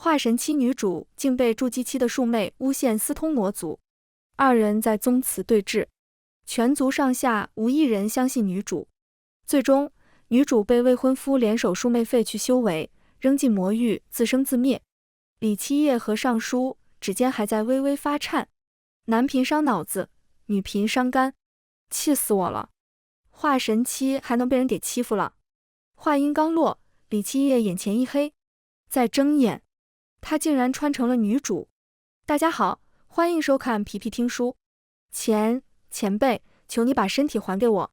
化神期女主竟被筑基期的庶妹诬陷私通魔族，二人在宗祠对峙，全族上下无一人相信女主。最终，女主被未婚夫联手庶妹废去修为，扔进魔域，自生自灭。李七夜和尚书指尖还在微微发颤，男频伤脑子，女频伤肝，气死我了！化神期还能被人给欺负了。话音刚落，李七夜眼前一黑，再睁眼，他竟然穿成了女主。大家好，欢迎收看皮皮听书。前辈，求你把身体还给我。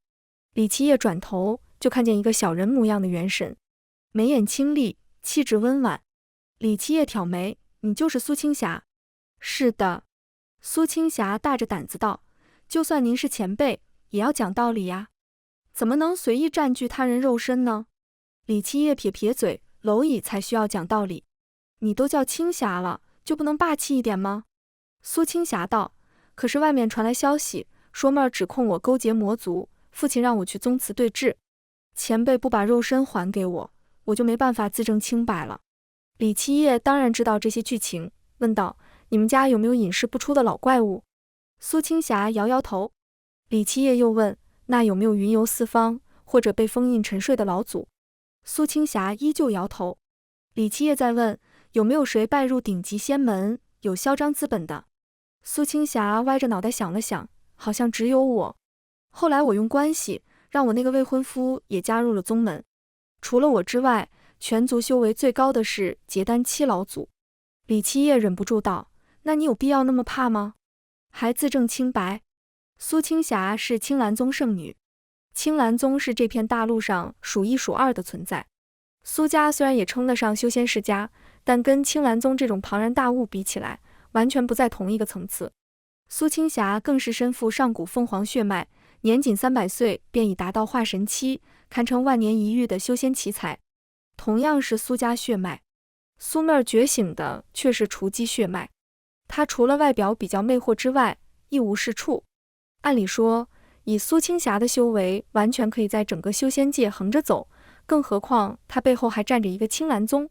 李七夜转头就看见一个小人模样的元神，眉眼清丽，气质温婉。李七夜挑眉，你就是苏青霞？是的。苏青霞大着胆子道，就算您是前辈，也要讲道理呀，怎么能随意占据他人肉身呢？李七夜撇撇嘴，蝼蚁才需要讲道理，你都叫青霞了，就不能霸气一点吗？苏青霞道，可是外面传来消息，说妹儿指控我勾结魔族，父亲让我去宗祠对峙，前辈不把肉身还给我，我就没办法自证清白了。李七夜当然知道这些剧情，问道，你们家有没有隐世不出的老怪物？苏青霞摇摇头。李七夜又问，那有没有云游四方或者被封印沉睡的老祖？苏青霞依旧摇头。李七夜再问，有没有谁拜入顶级仙门，有嚣张资本的？苏青霞歪着脑袋想了想，好像只有我。后来我用关系让我那个未婚夫也加入了宗门，除了我之外，全族修为最高的是结丹期老祖。李七夜忍不住道，那你有必要那么怕吗？还自证清白？苏青霞是青兰宗圣女，青兰宗是这片大陆上数一数二的存在。苏家虽然也称得上修仙世家，但跟青兰宗这种庞然大物比起来，完全不在同一个层次。苏青霞更是身负上古凤凰血脉，年仅300岁便已达到化神期，堪称万年一遇的修仙奇才。同样是苏家血脉，苏妹儿觉醒的却是雏姬血脉，她除了外表比较魅惑之外，一无是处。按理说，以苏青霞的修为，完全可以在整个修仙界横着走，更何况她背后还站着一个青兰宗。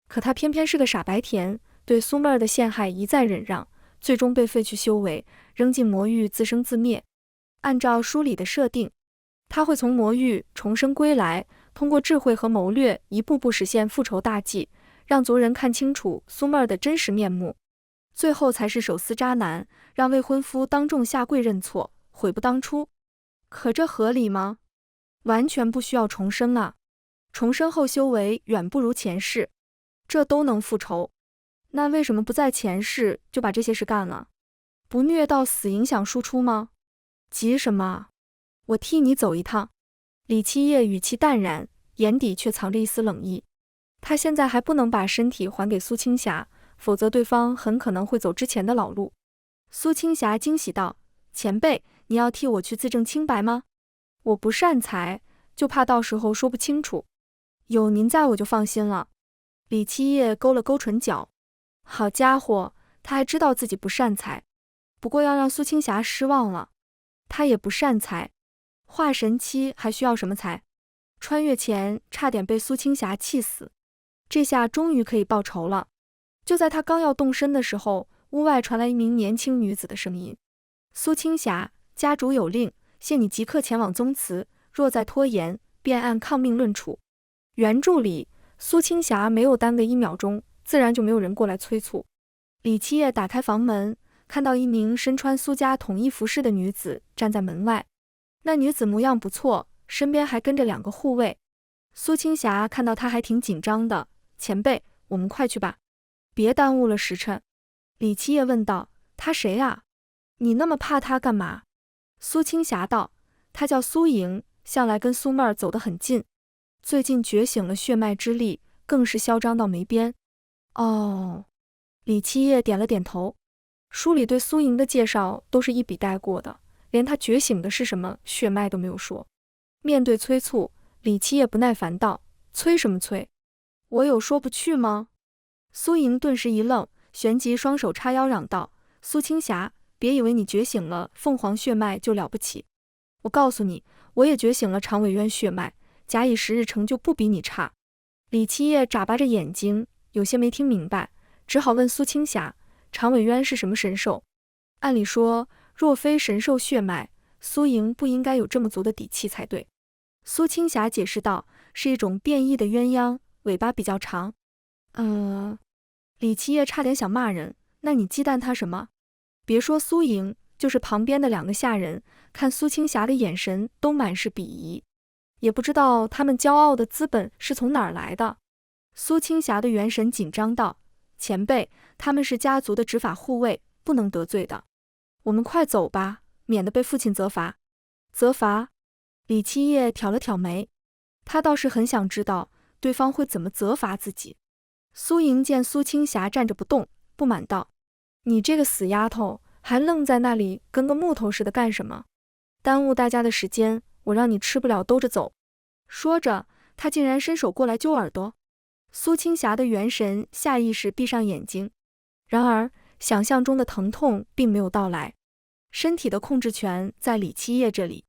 可她偏偏是个傻白甜，对苏妹儿的陷害一再忍让，最终被废去修为，扔进魔域自生自灭。按照书里的设定，她会从魔域重生归来，通过智慧和谋略，一步步实现复仇大计，让族人看清楚苏妹儿的真实面目，最后才是手撕渣男，让未婚夫当众下跪认错，悔不当初。可这合理吗？完全不需要重生啊！重生后修为远不如前世，这都能复仇，那为什么不在前世就把这些事干了？不虐到死影响输出吗？急什么？我替你走一趟。李七夜语气淡然，眼底却藏着一丝冷意。他现在还不能把身体还给苏青霞，否则对方很可能会走之前的老路。苏青霞惊喜道，前辈，你要替我去自证清白吗？我不善财，就怕到时候说不清楚。有您在我就放心了。李七夜勾了勾唇角，好家伙，他还知道自己不善财，不过要让苏青霞失望了。他也不善财，化神期还需要什么财？穿越前差点被苏青霞气死，这下终于可以报仇了。就在他刚要动身的时候，屋外传来一名年轻女子的声音，苏青霞，家主有令，限你即刻前往宗祠，若再拖延，便按抗命论处。原著里，苏青霞没有耽搁1秒钟，自然就没有人过来催促。李七夜打开房门，看到一名身穿苏家统一服饰的女子站在门外，那女子模样不错，身边还跟着2个护卫。苏青霞看到她还挺紧张的，前辈，我们快去吧，别耽误了时辰。李七夜问道，她谁啊？你那么怕她干嘛？苏青霞道，她叫苏莹，向来跟苏妹儿走得很近，最近觉醒了血脉之力，更是嚣张到没边。哦，李七夜点了点头。书里对苏莹的介绍都是一笔带过的，连她觉醒的是什么血脉都没有说。面对催促，李七夜不耐烦道，催什么催？我有说不去吗？苏莹顿时一愣，旋即双手叉腰嚷道，苏青霞，别以为你觉醒了凤凰血脉就了不起，我告诉你，我也觉醒了长尾渊血脉，假以时日成就不比你差。李七夜眨巴着眼睛，有些没听明白，只好问苏青霞，长尾鸢是什么神兽？按理说，若非神兽血脉，苏莹不应该有这么足的底气才对。苏青霞解释道，是一种变异的鸳鸯，尾巴比较长。李七夜差点想骂人，那你忌惮它什么？别说苏莹，就是旁边的2个下人，看苏青霞的眼神都满是鄙夷，也不知道他们骄傲的资本是从哪儿来的。苏青霞的元神紧张道，前辈，他们是家族的执法护卫，不能得罪的。我们快走吧，免得被父亲责罚。责罚？李七夜挑了挑眉，他倒是很想知道对方会怎么责罚自己。苏莹见苏青霞站着不动，不满道，你这个死丫头，还愣在那里跟个木头似的干什么？耽误大家的时间，我让你吃不了兜着走。说着，他竟然伸手过来揪耳朵。苏青霞的元神下意识闭上眼睛，然而想象中的疼痛并没有到来，身体的控制权在李七夜这里。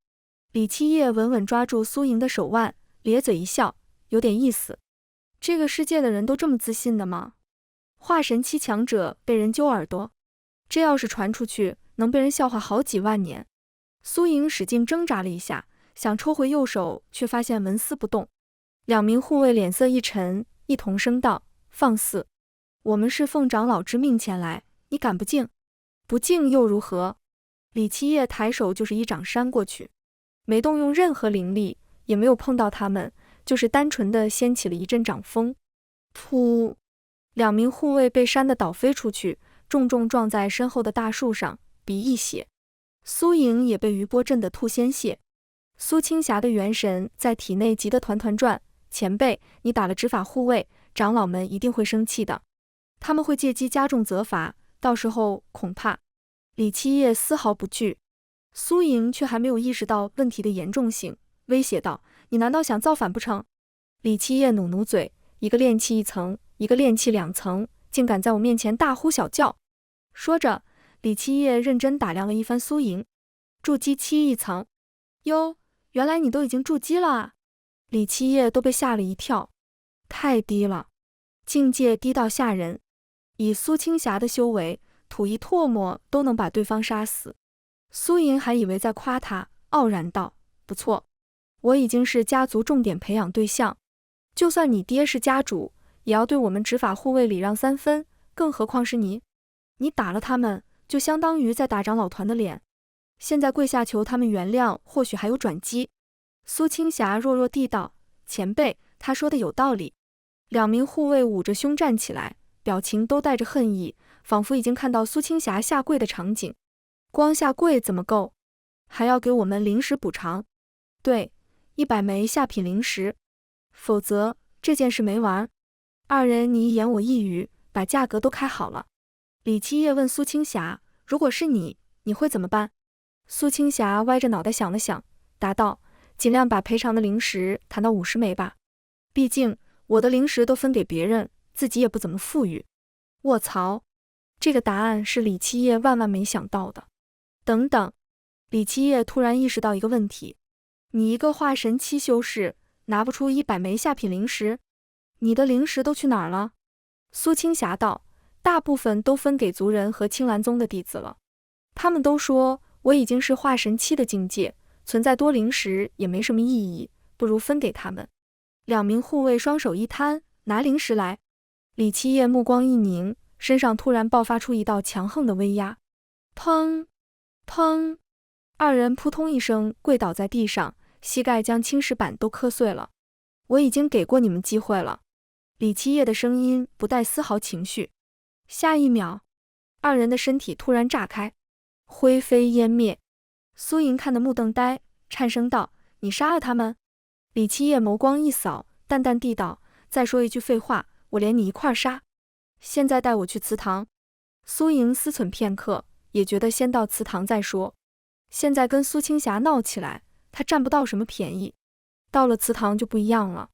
李七夜稳稳抓住苏莹的手腕，咧嘴一笑，有点意思。这个世界的人都这么自信的吗？化神期强者被人揪耳朵，这要是传出去，能被人笑话好几万年。苏莹使劲挣扎了一下，想抽回右手，却发现纹丝不动。2名护卫脸色一沉，一同声道，放肆！我们是奉长老之命前来，你敢不敬？不敬又如何？李七夜抬手就是一掌扇过去，没动用任何灵力，也没有碰到他们，就是单纯的掀起了一阵掌风。噗！2名护卫被扇得倒飞出去，重重撞在身后的大树上，鼻溢血。苏莹也被余波震得吐鲜血。苏青霞的元神在体内急得团团转，前辈，你打了执法护卫，长老们一定会生气的，他们会借机加重责罚，到时候恐怕……李七夜丝毫不惧，苏莹却还没有意识到问题的严重性，威胁道，你难道想造反不成？李七夜努努嘴，一个炼气1层，一个炼气2层，竟敢在我面前大呼小叫。说着，李七夜认真打量了一番苏莹，筑基期1层。哟，原来你都已经筑基了啊！李七夜都被吓了一跳，太低了，境界低到吓人。以苏青霞的修为，吐一唾沫都能把对方杀死。苏莹还以为在夸他，傲然道，不错，我已经是家族重点培养对象，就算你爹是家主，也要对我们执法护卫礼让3分，更何况是你。你打了他们，就相当于在打长老团的脸，现在跪下求他们原谅，或许还有转机。苏青霞弱弱地道，前辈，他说的有道理。2名护卫捂着胸站起来，表情都带着恨意，仿佛已经看到苏青霞下跪的场景。光下跪怎么够？还要给我们零食补偿。对，100枚下品零食，否则这件事没完。2人你一言我一语，把价格都开好了。李七夜问苏青霞，如果是你，你会怎么办？苏青霞歪着脑袋想了想，答道，尽量把赔偿的零食谈到50枚吧。毕竟我的零食都分给别人，自己也不怎么富裕。卧槽，这个答案是李七夜万万没想到的。等等，李七夜突然意识到一个问题，你一个化神期修士，拿不出100枚下品零食，你的零食都去哪儿了？苏青霞道，大部分都分给族人和青兰宗的弟子了，他们都说我已经是化神期的境界，存在多零食也没什么意义，不如分给他们。2名护卫双手一摊，拿零食来。李七夜目光一凝，身上突然爆发出一道强横的威压，砰砰，2人扑通一声跪倒在地上，膝盖将青石板都磕碎了。我已经给过你们机会了。李七夜的声音不带丝毫情绪。下一秒，2人的身体突然炸开，灰飞烟灭。苏莹看得目瞪呆，颤声道，你杀了他们？李七夜眸光一扫，淡淡地道，再说一句废话，我连你一块杀。现在带我去祠堂。苏莹思忖片刻，也觉得先到祠堂再说。现在跟苏青霞闹起来，她占不到什么便宜，到了祠堂就不一样了。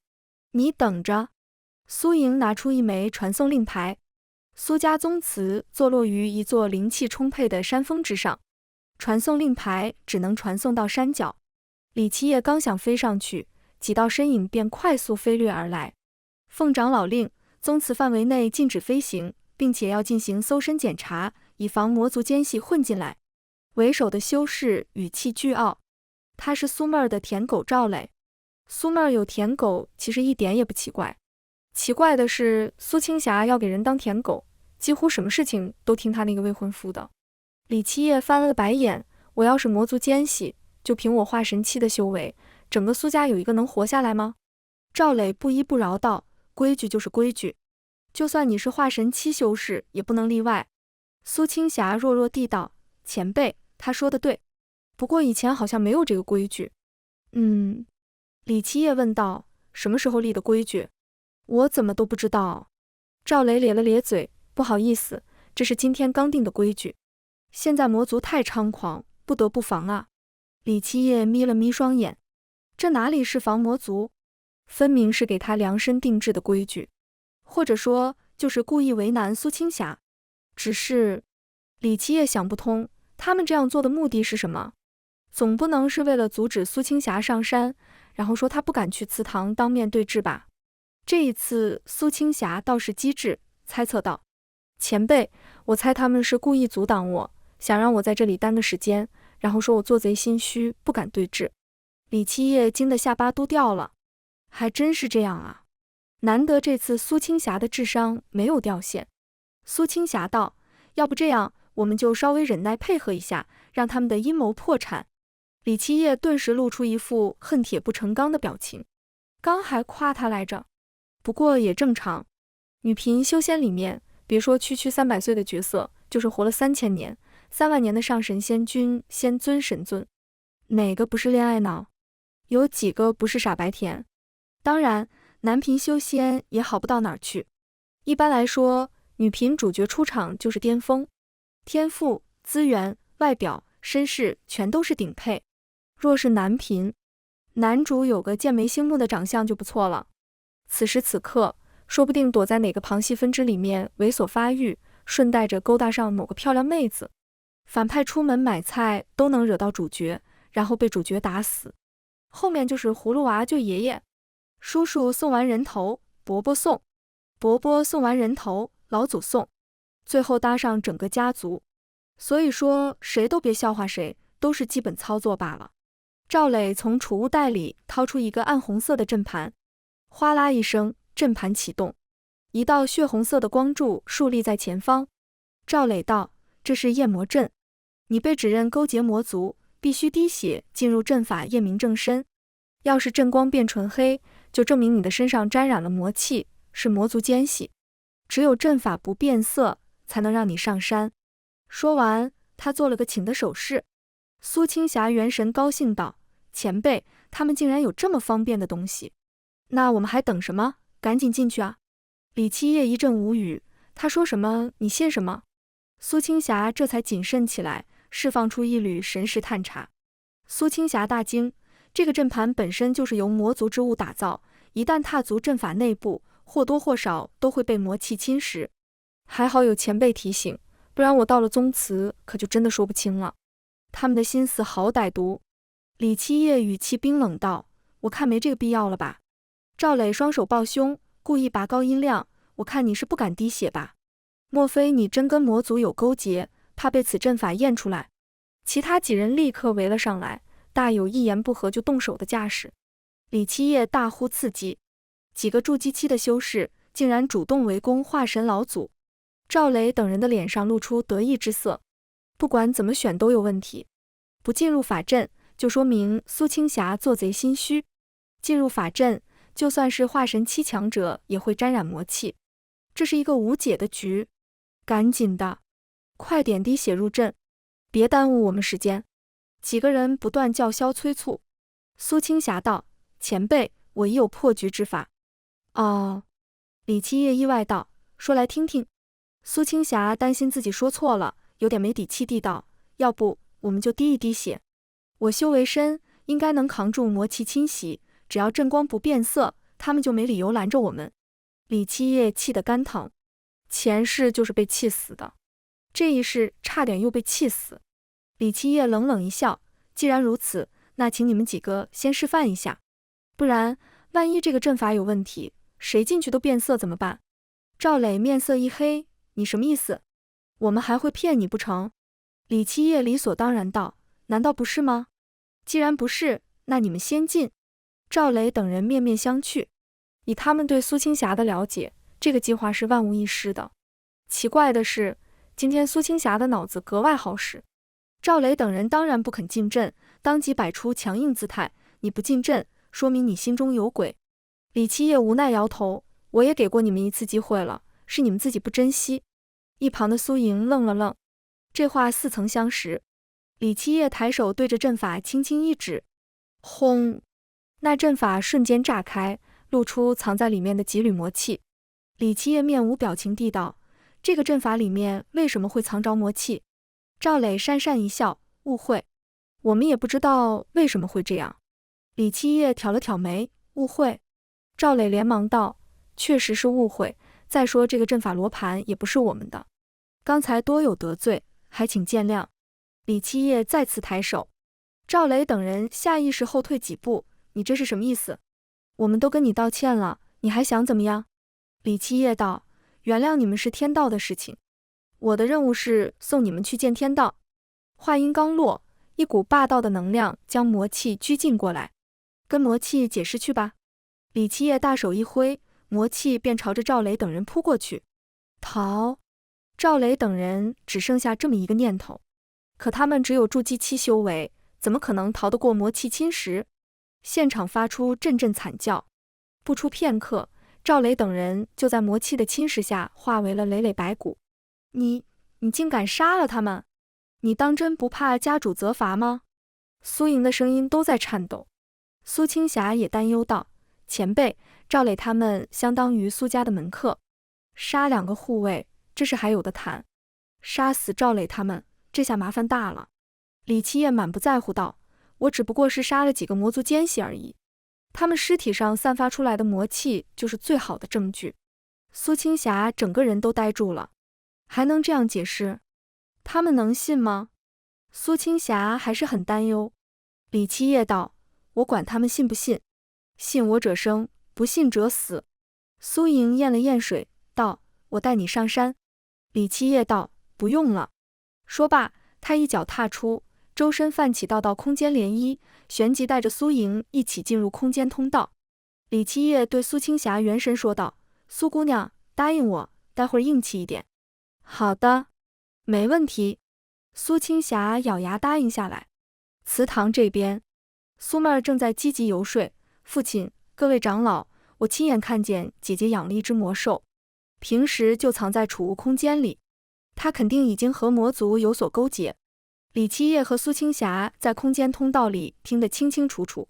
你等着。苏莹拿出1枚传送令牌，苏家宗祠坐落于一座灵气充沛的山峰之上，传送令牌只能传送到山脚。李七夜刚想飞上去，几道身影便快速飞掠而来。奉长老令，宗祠范围内禁止飞行，并且要进行搜身检查，以防魔族奸细混进来。为首的修士语气倨傲，他是苏妹儿的舔狗赵磊。苏妹儿有舔狗，其实一点也不奇怪。奇怪的是，苏青霞要给人当舔狗，几乎什么事情都听他那个未婚夫的。李七夜翻了白眼，我要是魔族奸细，就凭我化神期的修为，整个苏家有一个能活下来吗？赵磊不依不饶道，规矩就是规矩，就算你是化神期修士，也不能例外。苏青霞弱弱地道，前辈，他说的对，不过以前好像没有这个规矩。李七夜问道，什么时候立的规矩？我怎么都不知道。赵磊咧了咧嘴，不好意思，这是今天刚定的规矩。现在魔族太猖狂，不得不防啊。李七夜眯了眯双眼，这哪里是防魔族，分明是给他量身定制的规矩，或者说就是故意为难苏青霞。只是李七夜想不通，他们这样做的目的是什么？总不能是为了阻止苏青霞上山，然后说她不敢去祠堂当面对质吧？这一次苏青霞倒是机智，猜测道，前辈，我猜他们是故意阻挡我，想让我在这里耽搁时间，然后说我做贼心虚，不敢对峙。李七夜惊得下巴都掉了，还真是这样啊，难得这次苏青霞的智商没有掉线。苏青霞道，要不这样，我们就稍微忍耐配合一下，让他们的阴谋破产。李七夜顿时露出一副恨铁不成钢的表情，刚还夸他来着。不过也正常，女频修仙里面，别说区区300岁的角色，就是活了3000年、3万年的上神仙君、仙尊、神尊，哪个不是恋爱脑？有几个不是傻白甜？当然，男频修仙也好不到哪儿去。一般来说，女频主角出场就是巅峰，天赋、资源、外表、身世全都是顶配。若是男频，男主有个剑眉星目的长相就不错了。此时此刻，说不定躲在哪个旁系分支里面猥琐发育，顺带着勾搭上某个漂亮妹子。反派出门买菜都能惹到主角，然后被主角打死。后面就是葫芦娃救爷爷，叔叔送完人头，伯伯送，伯伯送完人头，老祖送，最后搭上整个家族。所以说，谁都别笑话谁，都是基本操作罢了。赵磊从储物袋里掏出一个暗红色的阵盘，哗啦一声，阵盘启动，一道血红色的光柱竖立在前方。赵磊道，这是夜魔阵，你被指认勾结魔族，必须滴血进入阵法验明正身。要是阵光变纯黑，就证明你的身上沾染了魔气，是魔族奸细。只有阵法不变色，才能让你上山。说完，他做了个请的手势。苏青霞元神高兴道，前辈，他们竟然有这么方便的东西，那我们还等什么？赶紧进去啊！李七夜一阵无语，他说什么你信什么？苏青霞这才谨慎起来，释放出一缕神识探查。苏青霞大惊，这个阵盘本身就是由魔族之物打造，一旦踏足阵法内部，或多或少都会被魔气侵蚀。还好有前辈提醒，不然我到了宗祠可就真的说不清了。他们的心思好歹毒。李七夜语气冰冷道，我看没这个必要了吧。赵磊双手抱胸，故意拔高音量，我看你是不敢滴血吧？莫非你真跟魔族有勾结，怕被此阵法验出来？其他几人立刻围了上来，大有一言不合就动手的架势。李七夜大呼刺激，几个筑基期的修士竟然主动围攻化神老祖。赵磊等人的脸上露出得意之色，不管怎么选都有问题。不进入法阵，就说明苏青霞做贼心虚；进入法阵，就算是化神期强者也会沾染魔气。这是一个无解的局。赶紧的，快点滴血入阵，别耽误我们时间。几个人不断叫嚣催促。苏青霞道，前辈，我已有破局之法。哦，李七夜意外道，说来听听。苏青霞担心自己说错了，有点没底气地道，要不我们就滴一滴血，我修为深，应该能扛住魔气侵袭，只要阵光不变色，他们就没理由拦着我们。李七夜气得肝疼，前世就是被气死的，这一世差点又被气死。李七夜冷冷一笑，既然如此，那请你们几个先示范一下，不然万一这个阵法有问题，谁进去都变色怎么办？赵磊面色一黑，你什么意思？我们还会骗你不成？李七夜理所当然道，难道不是吗？既然不是，那你们先进。赵磊等人面面相觑，以他们对苏青霞的了解，这个计划是万无一失的。奇怪的是，今天苏青霞的脑子格外好使。赵磊等人当然不肯进阵，当即摆出强硬姿态，你不进阵，说明你心中有鬼。李七夜无奈摇头，我也给过你们一次机会了，是你们自己不珍惜。一旁的苏莹愣了愣，这话似曾相识。李七夜抬手对着阵法轻轻一指，轰！那阵法瞬间炸开，露出藏在里面的几缕魔气。李七夜面无表情地道，这个阵法里面为什么会藏着魔气？赵磊讪讪一笑，误会，我们也不知道为什么会这样。李七夜挑了挑眉，误会？赵磊连忙道，确实是误会，再说这个阵法罗盘也不是我们的，刚才多有得罪，还请见谅。李七夜再次抬手，赵磊等人下意识后退几步，你这是什么意思？我们都跟你道歉了，你还想怎么样？李七夜道，原谅你们是天道的事情，我的任务是送你们去见天道。话音刚落，一股霸道的能量将魔气拘禁过来，跟魔气解释去吧。李七夜大手一挥，魔气便朝着赵磊等人扑过去。逃！赵磊等人只剩下这么一个念头，可他们只有筑基期修为，怎么可能逃得过魔气侵蚀？现场发出阵阵惨叫。不出片刻，赵磊等人就在魔气的侵蚀下化为了累累白骨。你竟敢杀了他们！你当真不怕家主责罚吗？苏莹的声音都在颤抖。苏青霞也担忧道，前辈，赵磊他们相当于苏家的门客，杀2个护卫，这事还有的谈，杀死赵磊他们，这下麻烦大了。李七夜满不在乎道，我只不过是杀了几个魔族奸细而已，他们尸体上散发出来的魔气就是最好的证据。苏青霞整个人都呆住了，还能这样解释？他们能信吗？苏青霞还是很担忧。李七夜道，我管他们信不信，信我者生，不信者死。苏莹咽了咽水，道，我带你上山。李七夜道，不用了。说罢，他一脚踏出，周身泛起道道空间涟漪，旋即带着苏莹一起进入空间通道。李七夜对苏青霞元神说道，苏姑娘，答应我，待会儿硬气一点。好的，没问题。苏青霞咬牙答应下来。祠堂这边，苏妹儿正在积极游说，父亲，各位长老，我亲眼看见姐姐养了一只魔兽，平时就藏在储物空间里，她肯定已经和魔族有所勾结。李七夜和苏青霞在空间通道里听得清清楚楚。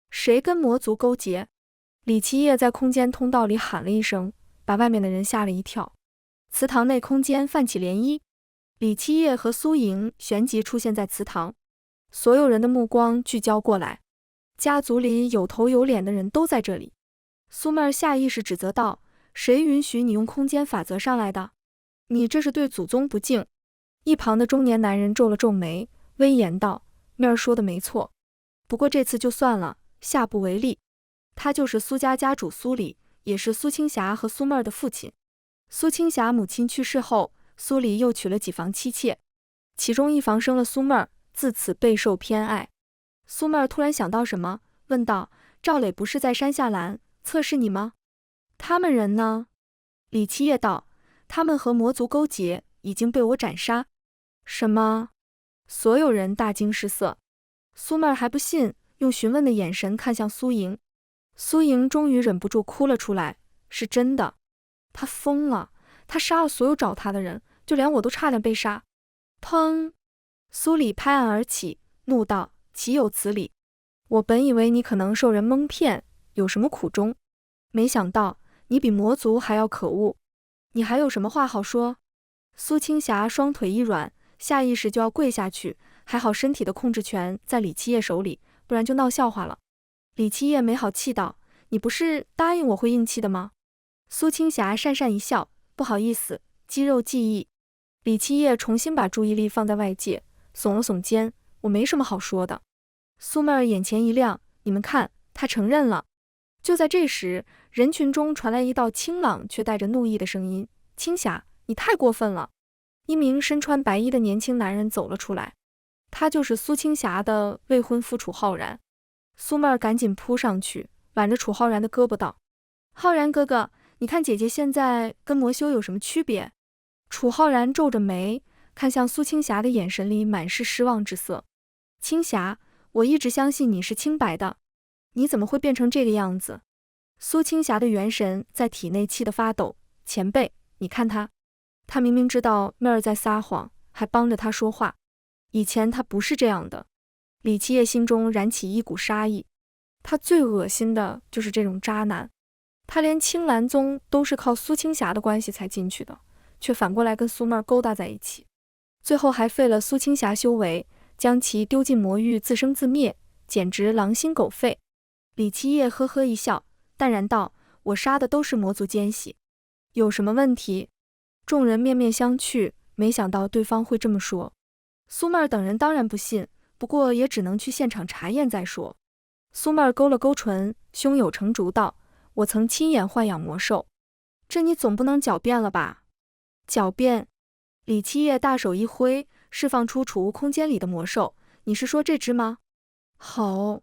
谁跟魔族勾结？李七夜在空间通道里喊了一声，把外面的人吓了一跳。祠堂内空间泛起涟漪，李七夜和苏莹旋即出现在祠堂，所有人的目光聚焦过来，家族里有头有脸的人都在这里。苏妹儿下意识指责道，谁允许你用空间法则上来的？你这是对祖宗不敬。一旁的中年男人皱了皱眉，威严道，妹儿说的没错，不过这次就算了，下不为例。他就是苏家家主苏礼，也是苏青霞和苏妹儿的父亲。苏青霞母亲去世后，苏礼又娶了几房妻妾，其中一房生了苏妹儿，自此备受偏爱。苏妹儿突然想到什么，问道，赵磊不是在山下拦测试你吗？他们人呢？李七夜道，他们和魔族勾结，已经被我斩杀。什么？所有人大惊失色。苏妹儿还不信，用询问的眼神看向苏莹。苏莹终于忍不住哭了出来，是真的。他疯了，他杀了所有找他的人，就连我都差点被杀。砰！苏礼拍案而起，怒道，岂有此理！我本以为你可能受人蒙骗，有什么苦衷，没想到你比魔族还要可恶。你还有什么话好说？苏青霞双腿一软，下意识就要跪下去，还好身体的控制权在李七夜手里，不然就闹笑话了。李七夜没好气道，你不是答应我会硬气的吗？苏青霞讪讪一笑，不好意思，肌肉记忆。李七夜重新把注意力放在外界，耸了耸肩，我没什么好说的。苏妹儿眼前一亮，你们看，她承认了。就在这时，人群中传来一道清朗却带着怒意的声音，青霞，你太过分了！一名身穿白衣的年轻男人走了出来，他就是苏青霞的未婚夫楚浩然。苏妹儿赶紧扑上去，挽着楚浩然的胳膊道：浩然哥哥，你看姐姐现在跟魔修有什么区别？楚浩然皱着眉，看向苏青霞的眼神里满是失望之色。青霞，我一直相信你是清白的，你怎么会变成这个样子？苏青霞的元神在体内气得发抖。前辈，你看他，他明明知道妹儿在撒谎，还帮着他说话。以前他不是这样的。李七夜心中燃起一股杀意，他最恶心的就是这种渣男。他连青兰宗都是靠苏青霞的关系才进去的，却反过来跟苏妹儿勾搭在一起，最后还废了苏青霞修为，将其丢进魔域自生自灭，简直狼心狗肺。李七夜呵呵一笑，淡然道：我杀的都是魔族奸细，有什么问题？众人面面相觑，没想到对方会这么说。苏妹儿等人当然不信，不过也只能去现场查验再说。苏妹儿勾了勾唇，胸有成竹道：我曾亲眼豢养魔兽，这你总不能狡辩了吧？狡辩？李七夜大手一挥，释放出储物空间里的魔兽。你是说这只吗？吼！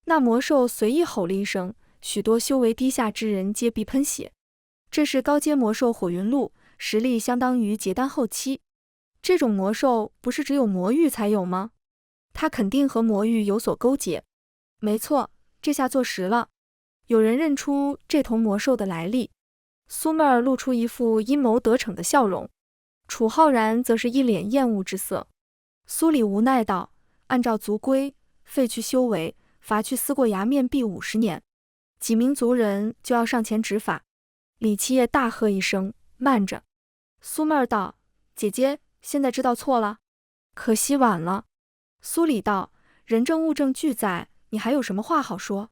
那魔兽随意吼了一声，许多修为低下之人皆鼻喷血。这是高阶魔兽火云鹿，实力相当于结丹后期。这种魔兽不是只有魔域才有吗？它肯定和魔域有所勾结。没错，这下坐实了。有人认出这头魔兽的来历。苏妹儿露出一副阴谋得逞的笑容，楚浩然则是一脸厌恶之色。苏里无奈道：按照族规，废去修为，罚去撕过牙面壁50年。几名族人就要上前执法。李七夜大喝一声：慢着！苏妹儿道：姐姐，现在知道错了，可惜晚了。苏里道：人证物证俱在，你还有什么话好说？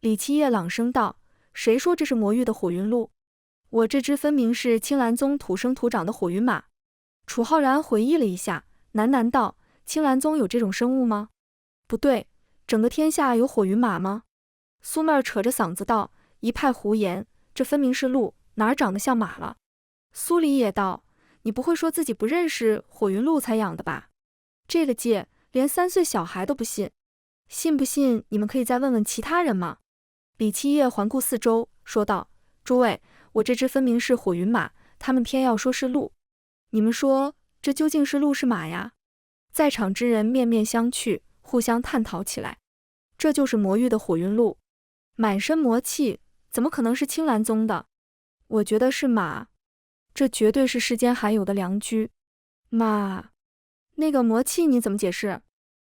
李七夜朗声道：谁说这是魔域的火云鹿？我这只分明是青兰宗土生土长的火云马。楚浩然回忆了一下，喃喃道：青兰宗有这种生物吗？不对，整个天下有火云马吗？苏妹儿扯着嗓子道：一派胡言，这分明是鹿，哪儿长得像马了？苏里也道：你不会说自己不认识火云鹿才养的吧？这个界连3岁小孩都不信，信不信你们可以再问问其他人嘛。李七夜环顾四周，说道：诸位，我这只分明是火云马，他们偏要说是鹿，你们说这究竟是鹿是马呀？在场之人面面相觑，互相探讨起来。这就是魔域的火云鹿，满身魔气，怎么可能是青兰宗的？我觉得是马，这绝对是世间罕有的良驹。马？那个魔气你怎么解释？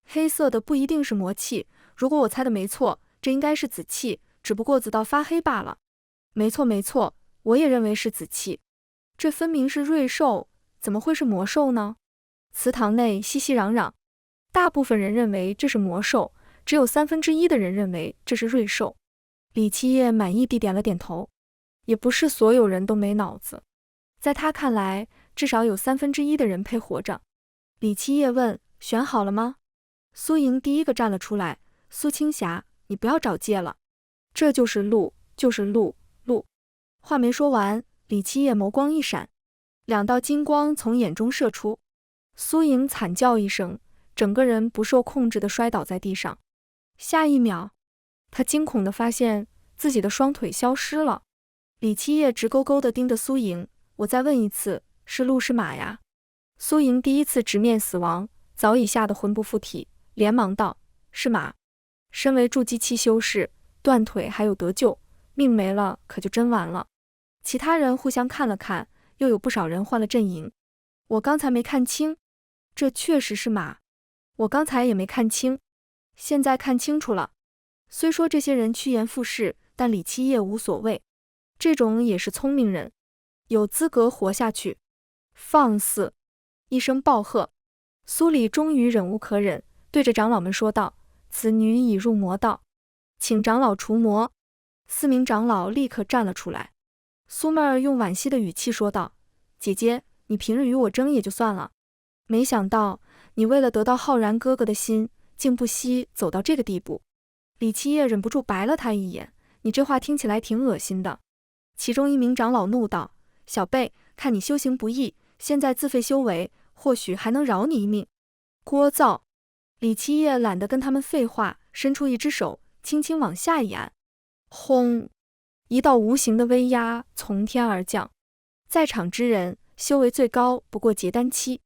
黑色的不一定是魔气，如果我猜的没错，这应该是紫气，只不过紫到发黑罢了。没错没错，我也认为是紫气。这分明是瑞兽，怎么会是魔兽呢？祠堂内熙熙攘攘，大部分人认为这是魔兽，只有1/3的人认为这是瑞兽。李七夜满意地点了点头，也不是所有人都没脑子，在他看来，至少有1/3的人配活着。李七夜问：选好了吗？苏莹第一个站了出来：苏青霞，你不要找借了，这就是鹿，就是鹿，鹿。话没说完，李七夜眸光一闪，2道金光从眼中射出。苏莹惨叫一声，整个人不受控制地摔倒在地上。下一秒，他惊恐地发现自己的双腿消失了。李七夜直勾勾地盯着苏莹：我再问一次，是鹿是马呀？苏莹第一次直面死亡，早已吓得魂不附体，连忙道：是马。身为筑基期修士，断腿还有得救，命没了可就真完了。其他人互相看了看，又有不少人换了阵营。我刚才没看清，这确实是马。我刚才也没看清，现在看清楚了。虽说这些人趋炎附势，但李七夜无所谓，这种也是聪明人，有资格活下去。放肆！一声暴喝，苏里终于忍无可忍，对着长老们说道：此女已入魔道，请长老除魔。4名长老立刻站了出来。苏妹儿用惋惜的语气说道：姐姐，你平日与我争也就算了，没想到你为了得到浩然哥哥的心，竟不惜走到这个地步。李七夜忍不住白了他一眼：你这话听起来挺恶心的。其中一名长老怒道：小辈，看你修行不易，现在自费修为，或许还能饶你一命。聒噪！李七夜懒得跟他们废话，伸出一只手，轻轻往下一按，轰！一道无形的威压从天而降。在场之人修为最高不过结丹期，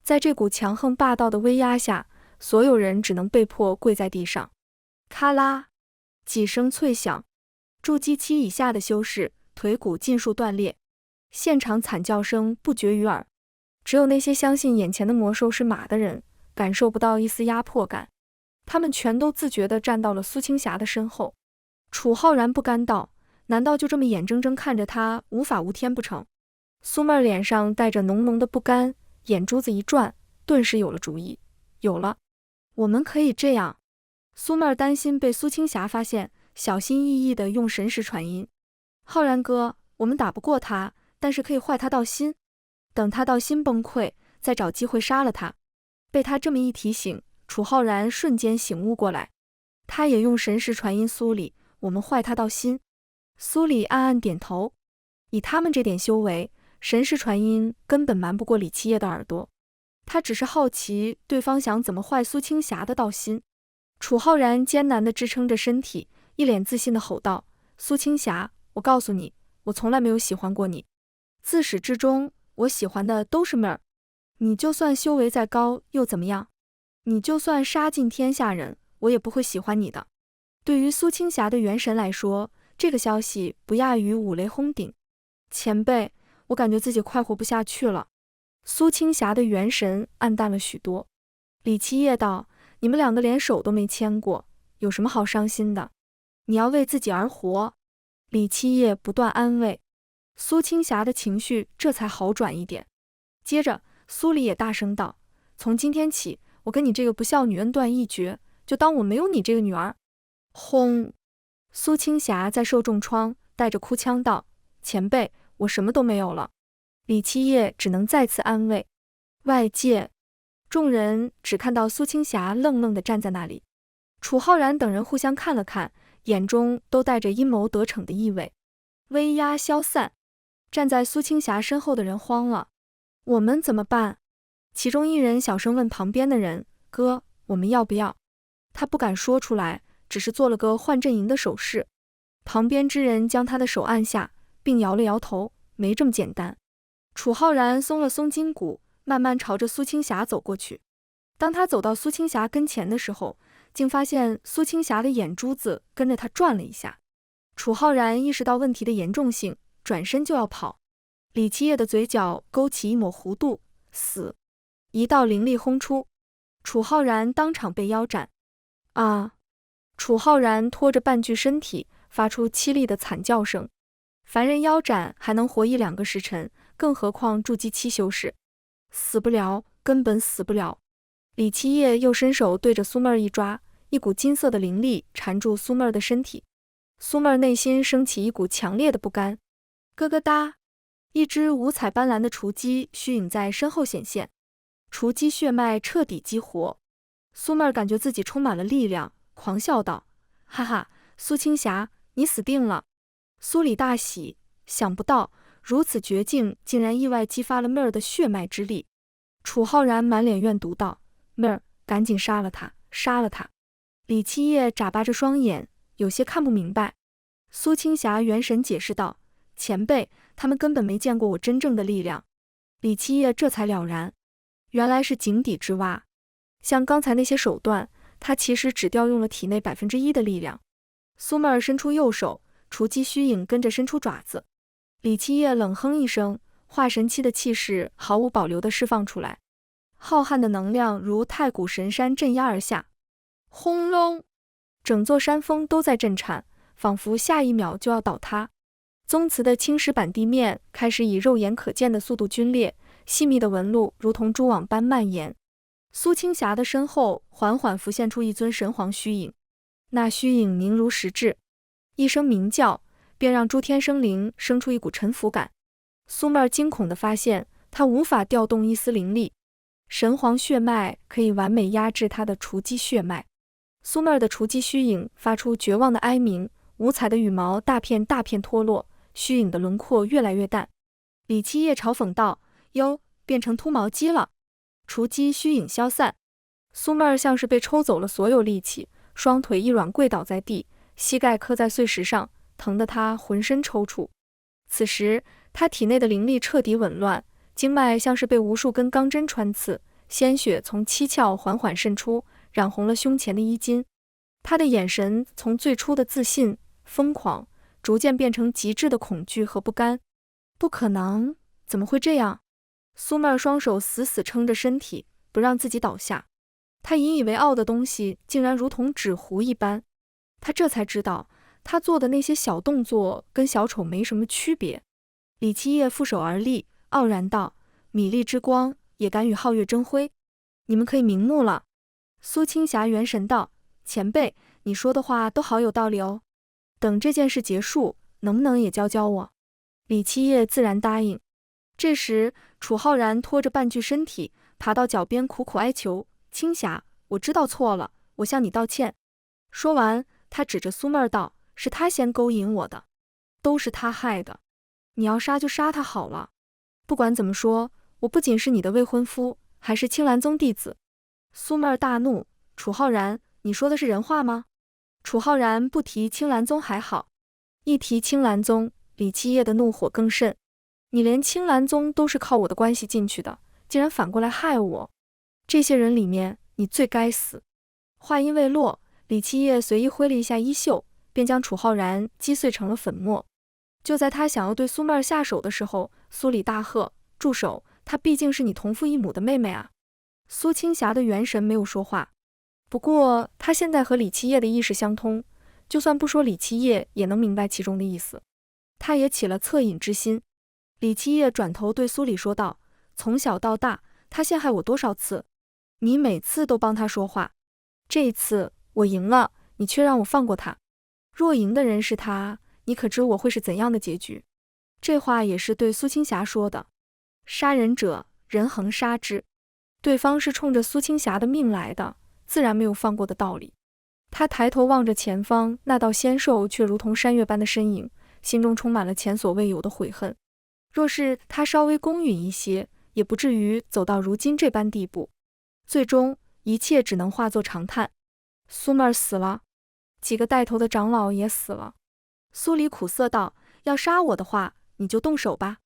在这股强横霸道的威压下，所有人只能被迫跪在地上。咔啦！几声脆响，筑基期以下的修士腿骨尽数断裂，现场惨叫声不绝于耳。只有那些相信眼前的魔兽是马的人，感受不到一丝压迫感，他们全都自觉地站到了苏青霞的身后。楚浩然不甘道：难道就这么眼睁睁看着他无法无天不成？苏妹儿脸上带着浓浓的不甘，眼珠子一转，顿时有了主意。有了，我们可以这样。苏妹儿担心被苏青霞发现，小心翼翼地用神识传音：浩然哥，我们打不过他，但是可以坏他道心，等他道心崩溃，再找机会杀了他。被他这么一提醒，楚浩然瞬间醒悟过来，他也用神识传音苏里，我们坏他道心。苏里暗暗点头，以他们这点修为，神识传音根本瞒不过李七夜的耳朵。他只是好奇对方想怎么坏苏青霞的道心。楚浩然艰难地支撑着身体，一脸自信地吼道：苏青霞，我告诉你，我从来没有喜欢过你，自始至终我喜欢的都是妹儿。你就算修为再高又怎么样？你就算杀尽天下人，我也不会喜欢你的。对于苏青霞的元神来说，这个消息不亚于五雷轰顶。前辈，我感觉自己快活不下去了。苏青霞的元神暗淡了许多。李七夜道：你们两个连手都没牵过，有什么好伤心的？你要为自己而活。李七夜不断安慰，苏青霞的情绪这才好转一点。接着苏里也大声道：从今天起，我跟你这个不孝女恩断义绝，就当我没有你这个女儿。轰！苏青霞在受重创，带着哭腔道：前辈，我什么都没有了。李七夜只能再次安慰。外界众人只看到苏青霞愣愣地站在那里，楚浩然等人互相看了看，眼中都带着阴谋得逞的意味。威压消散，站在苏青霞身后的人慌了：我们怎么办？其中一人小声问旁边的人：哥，我们要不要？他不敢说出来，只是做了个换阵营的手势。旁边之人将他的手按下，并摇了摇头：没这么简单。楚浩然松了松筋骨，慢慢朝着苏青霞走过去。当他走到苏青霞跟前的时候，竟发现苏青霞的眼珠子跟着他转了一下。楚浩然意识到问题的严重性，转身就要跑。李七夜的嘴角勾起一抹弧度，死！一道灵力轰出，楚浩然当场被腰斩。啊！楚浩然拖着半具身体，发出凄厉的惨叫声。凡人腰斩还能活1-2个时辰，更何况筑基期修士，死不了，根本死不了。李七夜又伸手对着苏妹儿一抓，一股金色的灵力缠住苏妹儿的身体。苏妹儿内心升起一股强烈的不甘。咯咯哒，一只五彩斑斓的雏鸡虚影在身后显现，雏鸡血脉彻底激活。苏妹儿感觉自己充满了力量，狂笑道：哈哈，苏青霞，你死定了！苏里大喜，想不到如此绝境竟然意外激发了妹儿的血脉之力。楚浩然满脸怨毒道：妹儿，赶紧杀了他，杀了他！李七夜眨巴着双眼，有些看不明白。苏青霞元神解释道：前辈，他们根本没见过我真正的力量。李七夜这才了然，原来是井底之蛙。像刚才那些手段，他其实只调用了体内1%的力量。苏妹儿伸出右手，雏鸡虚影跟着伸出爪子。李七夜冷哼一声，化神期的气势毫无保留地释放出来，浩瀚的能量如太古神山镇压而下。轰隆！整座山峰都在震颤，仿佛下一秒就要倒塌。宗祠的青石板地面开始以肉眼可见的速度皲裂，细密的纹路如同蛛网般蔓延。苏青霞的身后缓缓浮现出一尊神皇虚影，那虚影明如实质，一声鸣叫便让诸天生灵生出一股臣服感。苏妹儿惊恐地发现，她无法调动一丝灵力，神皇血脉可以完美压制她的雏鸡血脉。苏妹儿的雏鸡虚影发出绝望的哀鸣，五彩的羽毛大片大片脱落，虚影的轮廓越来越淡。李七夜嘲讽道：“哟，变成秃毛鸡了。”雏鸡虚影消散，苏妹儿像是被抽走了所有力气，双腿一软跪倒在地，膝盖磕在碎石上，疼得她浑身抽搐。此时，她体内的灵力彻底紊乱，经脉像是被无数根钢针穿刺，鲜血从七窍缓缓渗出，染红了胸前的衣襟。她的眼神从最初的自信、疯狂，逐渐变成极致的恐惧和不甘。不可能，怎么会这样？苏妹儿双手死死撑着身体，不让自己倒下。她引以为傲的东西竟然如同纸糊一般。她这才知道，她做的那些小动作跟小丑没什么区别。李七夜负手而立，傲然道：“米粒之光也敢与皓月争辉？你们可以瞑目了。”苏青霞元神道：“前辈，你说的话都好有道理哦。等这件事结束，能不能也教教我？”李七夜自然答应。这时，楚浩然拖着半具身体爬到脚边，苦苦哀求：“青霞，我知道错了，我向你道歉。”说完，他指着苏妹儿道：“是他先勾引我的，都是他害的。你要杀就杀他好了。不管怎么说，我不仅是你的未婚夫，还是青兰宗弟子。”苏妹儿大怒：“楚浩然，你说的是人话吗？”楚浩然不提青兰宗还好，一提青兰宗，李七夜的怒火更甚。你连青兰宗都是靠我的关系进去的，竟然反过来害我！这些人里面，你最该死！话音未落，李七夜随意挥了一下衣袖，便将楚浩然击碎成了粉末。就在他想要对苏妹儿下手的时候，苏里大喝：“住手！她毕竟是你同父异母的妹妹啊！”苏青霞的元神没有说话，不过她现在和李七夜的意识相通，就算不说李七夜也能明白其中的意思。他也起了恻隐之心。李七夜转头对苏里说道：“从小到大，他陷害我多少次？你每次都帮他说话，这一次我赢了，你却让我放过他。若赢的人是他，你可知我会是怎样的结局？”这话也是对苏青霞说的。杀人者，人恒杀之。对方是冲着苏青霞的命来的，自然没有放过的道理。他抬头望着前方，那道仙兽却如同山岳般的身影，心中充满了前所未有的悔恨。若是他稍微公允一些，也不至于走到如今这般地步。最终，一切只能化作长叹。苏妹儿死了，几个带头的长老也死了。苏里苦涩道：“要杀我的话，你就动手吧。”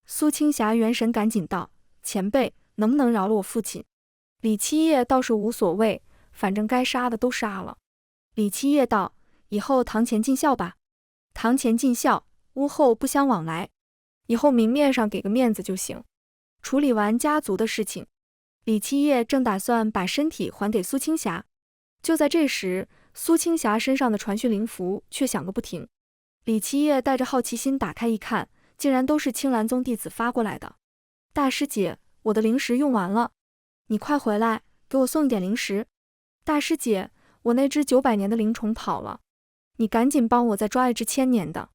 苏青霞元神赶紧道：“前辈，能不能饶了我父亲？”李七夜倒是无所谓，反正该杀的都杀了。李七夜道：“以后堂前尽孝吧。堂前尽孝，屋后不相往来。以后明面上给个面子就行。”处理完家族的事情，李七夜正打算把身体还给苏青霞。就在这时，苏青霞身上的传讯灵符却响个不停。李七夜带着好奇心打开一看，竟然都是青兰宗弟子发过来的。“大师姐，我的灵石用完了，你快回来给我送一点灵石。”“大师姐，我那只900年的灵虫跑了，你赶紧帮我再抓一只1000年的。”“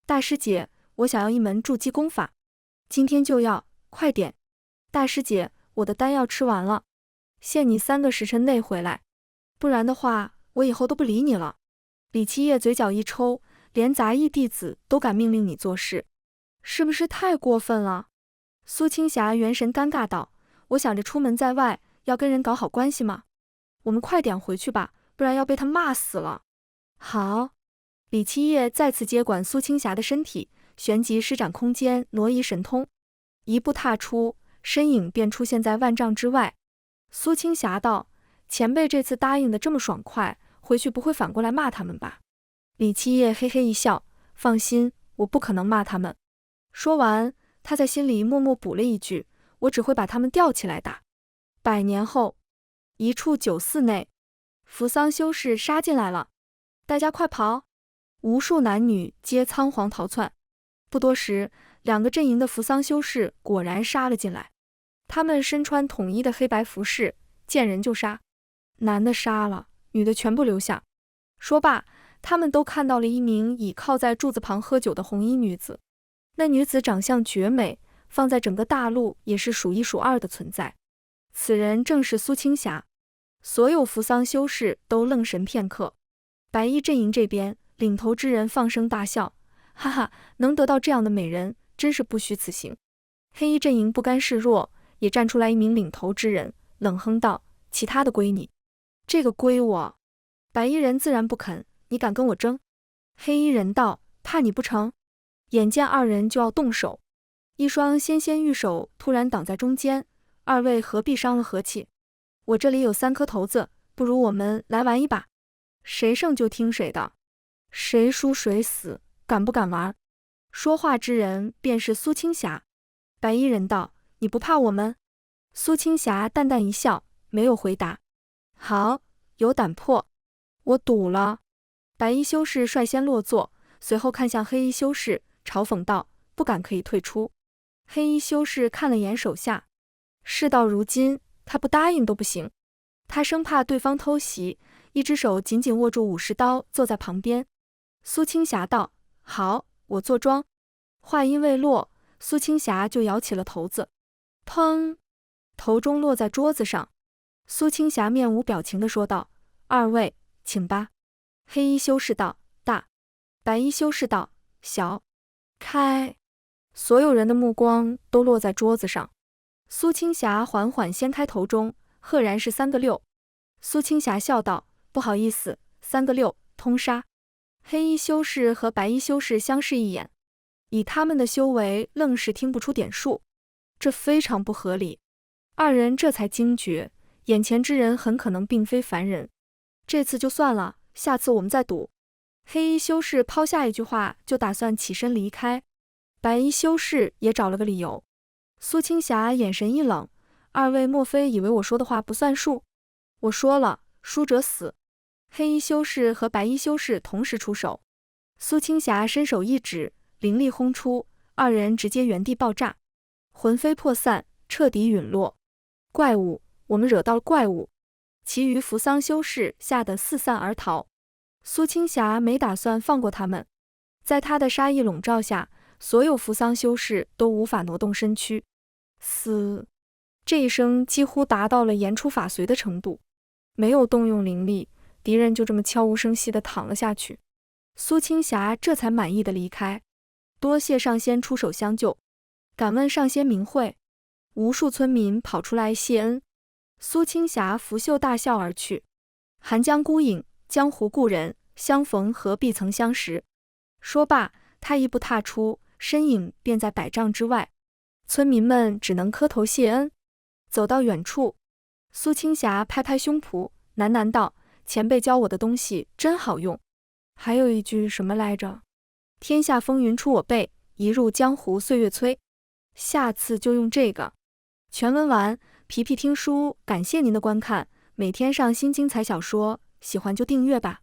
大师姐，我想要一门筑基功法，今天就要，快点。”“大师姐，我的丹药吃完了，限你3个时辰内回来，不然的话，我以后都不理你了。”李七夜嘴角一抽，连杂役弟子都敢命令你做事，是不是太过分了？苏青霞元神尴尬道：“我想着出门在外，要跟人搞好关系嘛。我们快点回去吧，不然要被他骂死了。”“好。”李七夜再次接管苏青霞的身体，旋即施展空间挪移神通，一步踏出，身影便出现在万丈之外。苏青霞道：“前辈这次答应的这么爽快，回去不会反过来骂他们吧？”李七夜嘿嘿一笑：“放心，我不可能骂他们。”说完，他在心里默默补了一句：“我只会把他们吊起来打。”100年后，一处酒肆内，扶桑修士杀进来了，大家快跑！无数男女皆仓皇逃窜。不多时，2个阵营的扶桑修士果然杀了进来。他们身穿统一的黑白服饰，见人就杀，男的杀了，女的全部留下。说罢，他们都看到了一名倚靠在柱子旁喝酒的红衣女子。那女子长相绝美，放在整个大陆也是数1数2的存在。此人正是苏青霞。所有扶桑修士都愣神片刻。白衣阵营这边，领头之人放声大笑：“哈哈，能得到这样的美人，真是不虚此行。黑衣阵营不甘示弱，也站出来一名领头之人，冷哼道：“其他的归你，这个归我。”白衣人自然不肯，你敢跟我争？黑衣人道：“怕你不成？”眼见二人就要动手，一双纤纤玉手突然挡在中间，二位何必伤了和气？我这里有3颗骰子，不如我们来玩一把，谁胜就听谁的，谁输谁死，敢不敢玩？说话之人便是苏青霞。白衣人道：“你不怕我们？”苏青霞淡淡一笑，没有回答。好，有胆魄，我赌了。白衣修士率先落座，随后看向黑衣修士，嘲讽道：“不敢可以退出。”黑衣修士看了眼手下，事到如今，他不答应都不行。他生怕对方偷袭，一只手紧紧握住武士刀，坐在旁边。苏青霞道：“好，我坐庄。”话音未落，苏青霞就摇起了骰子，砰！头中落在桌子上。苏青霞面无表情地说道：“二位，请吧。”黑衣修士道：“大。”白衣修士道：“小。”开！所有人的目光都落在桌子上。苏青霞缓缓掀开头中，赫然是3个6。苏青霞笑道：“不好意思，3个6，通杀。”黑衣修士和白衣修士相视一眼，以他们的修为，愣是听不出点数，这非常不合理。二人这才惊觉，眼前之人很可能并非凡人。这次就算了，下次我们再赌。黑衣修士抛下一句话，就打算起身离开。白衣修士也找了个理由。苏青霞眼神一冷：“二位莫非以为我说的话不算数？我说了，输者死。”黑衣修士和白衣修士同时出手，苏青霞伸手一指，灵力轰出，二人直接原地爆炸，魂飞魄散，彻底陨落。怪物，我们惹到了怪物！其余扶桑修士吓得四散而逃。苏青霞没打算放过他们，在他的杀意笼罩下，所有扶桑修士都无法挪动身躯。嘶！这一声几乎达到了言出法随的程度，没有动用灵力，敌人就这么悄无声息地躺了下去。苏青霞这才满意地离开。多谢上仙出手相救，敢问上仙名讳？无数村民跑出来谢恩。苏青霞拂袖大笑而去。寒江孤影，江湖故人，相逢何必曾相识。说罢，他一步踏出，身影便在100丈之外。村民们只能磕头谢恩。走到远处，苏青霞拍拍胸脯，喃喃道：“前辈教我的东西真好用。还有一句什么来着？天下风云出我辈，一入江湖岁月催。下次就用这个。”全文完，皮皮听书感谢您的观看，每天上新精彩小说，喜欢就订阅吧。